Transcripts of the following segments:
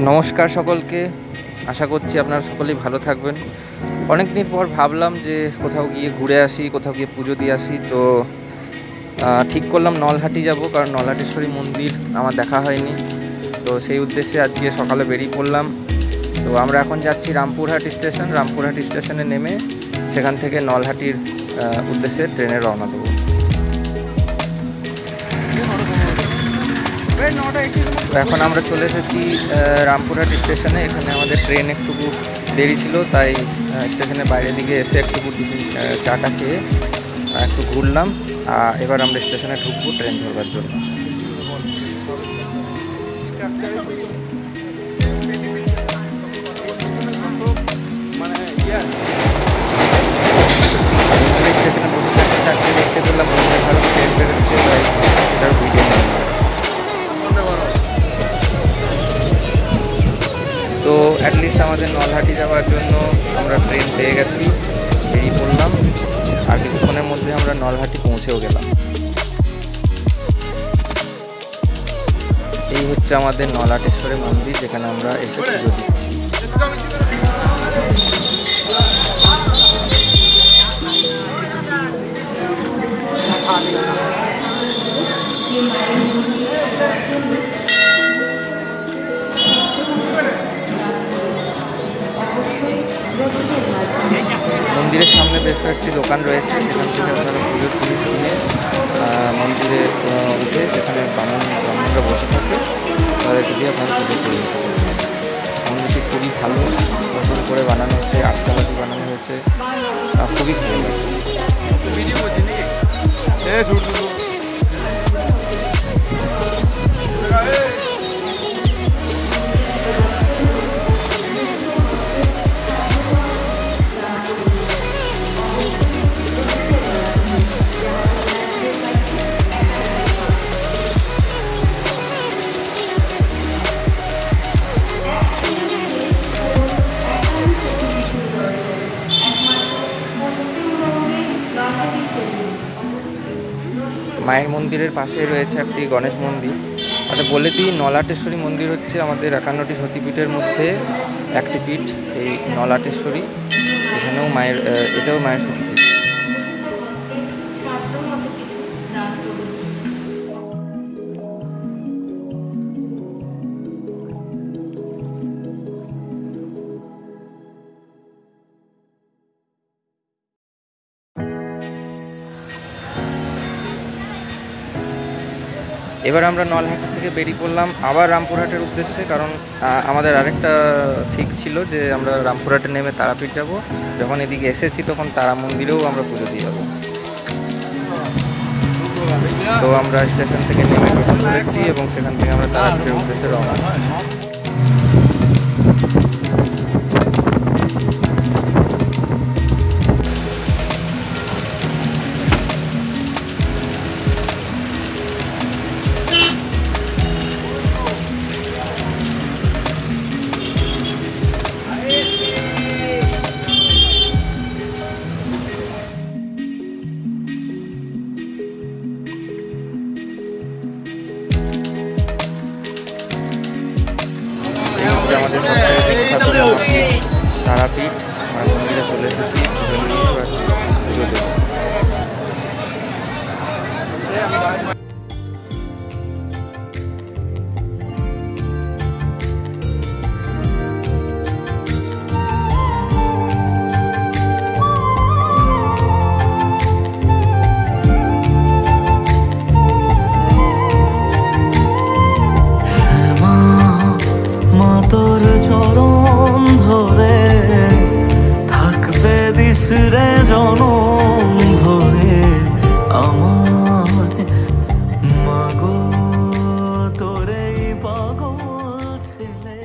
নমস্কার সকলকে, আশা করছি আপনারা সকলেই ভালো থাকবেন। অনেক দিন পর ভাবলাম যে কোথাও গিয়ে ঘুরে আসি, কোথাও গিয়ে পুজো দিয়ে আসি। তো ঠিক করলাম নলহাটি যাব, কারণ নলহাটেশ্বরী মন্দির আমার দেখা হয়নি। তো সেই উদ্দেশ্যে আজকে সকালে বেরিয়ে পড়লাম। তো আমরা এখন যাচ্ছি রামপুরহাট স্টেশন। রামপুরহাট স্টেশনে নেমে সেখান থেকে নলহাটির উদ্দেশ্যে ট্রেনে রওনা দেবো। এখন আমরা চলে এসেছি রামপুরহাট স্টেশনে। এখানে আমাদের ট্রেন একটু দেরি ছিল, তাই স্টেশনের বাইরের দিকে এসে একটু চাটা খেয়ে একটু ঘুরলাম। এবার আমরা স্টেশনে ঢুকবো ট্রেন ধরবার জন্য। স্টেশনে বসে থাকতে দেখতে পেলাম ভারত ট্রেন বেরোচ্ছে, তাই এটার ভিডিও নিলাম। তো অ্যাটলিস্ট আমাদের নলহাটি যাওয়ার জন্য আমরা ট্রেন পেয়ে গেছি, বেরিয়ে পড়লাম। আর কিছুক্ষণের মধ্যে আমরা নলহাটি পৌঁছেও গেলাম। এই হচ্ছে আমাদের নলহাটেশ্বরী মন্দির, যেখানে আমরা এসে পুজো দিচ্ছি। মন্দিরের সামনে বেশ কয়েকটি দোকান রয়েছে, সেখান থেকে আপনারা পুজোর জিনিস কিনে মন্দিরে উঠে সেখানে ব্রাহ্মণরা বসে থাকে, তাদেরকে দিয়ে আপনারা পুজো করে। মন্দিরটি খুবই ভালো, নতুন করে বানানো হয়েছে, আটচালাটি বানানো হয়েছে, খুবই ভালো লাগে। মায়ের মন্দিরের পাশে রয়েছে একটি গণেশ মন্দির। আচ্ছা বলে দিই, নলহাটেশ্বরী মন্দির হচ্ছে আমাদের 51টি সতীপীঠের মধ্যে একটি পীঠ, এই নলহাটেশ্বরী। এখানেও এটাও মায়ের সতীপীঠ। এবার আমরা নলহাটি থেকে বেরিয়ে পড়লাম আবার রামপুরহাটের উদ্দেশ্যে, কারণ আমাদের আরেকটা ঠিক ছিল যে আমরা রামপুরহাটে নেমে তারাপীঠ যাব। যখন এদিকে এসেছি তখন তারা মন্দিরেও আমরা পুজো দিয়ে যাবো। তো আমরা স্টেশন থেকে নেমে টোটো করেছি এবং সেখান থেকে আমরা তারাপীঠের উদ্দেশ্যে রওনা। আমাদের তারাপীঠ মন্দিরে চলে এসেছি, পুজো দেব। তোর চরণ ধরে থাকতে দিস রে জনম ধরে আমার মাগো তোরে পাগল ছেলে।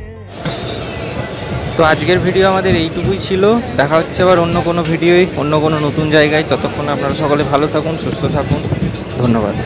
তো আজকের ভিডিও আমাদের এইটুকুই ছিল। দেখা হচ্ছে আবার অন্য কোনো ভিডিওয়, অন্য কোনো নতুন জায়গায়। ততক্ষণ আপনারা সকলে ভালো থাকুন, সুস্থ থাকুন। ধন্যবাদ।